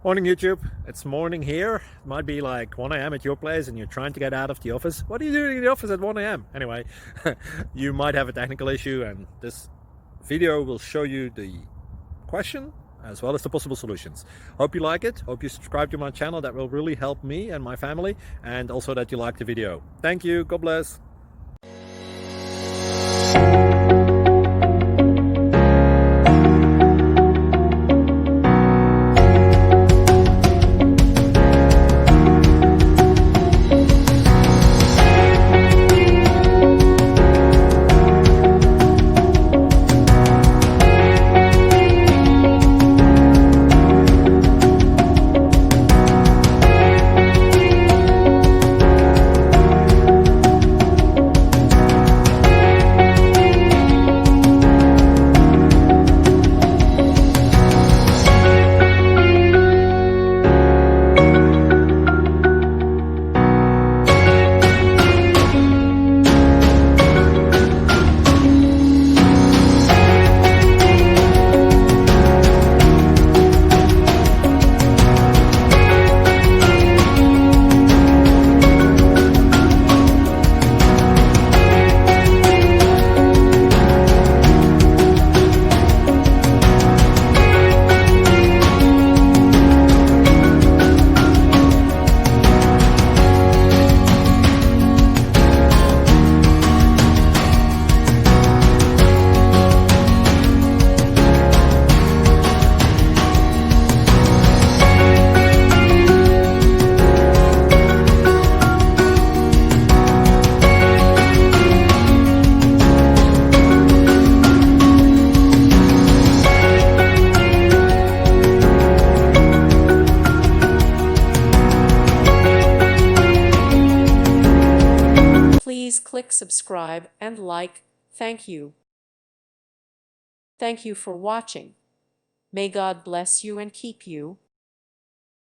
Morning YouTube, it's morning here. It might be like 1 a.m. at your place and you're trying to get out of the office. What are you doing in the office at 1 a.m.? Anyway, you might have a technical issue and this video will show you the question as well as the possible solutions. Hope you like it, hope you subscribe to my channel. That will really help me and my family, and also that you like the video. Thank you, God bless. Please click subscribe and like. Thank you. Thank you for watching. May God bless you and keep you.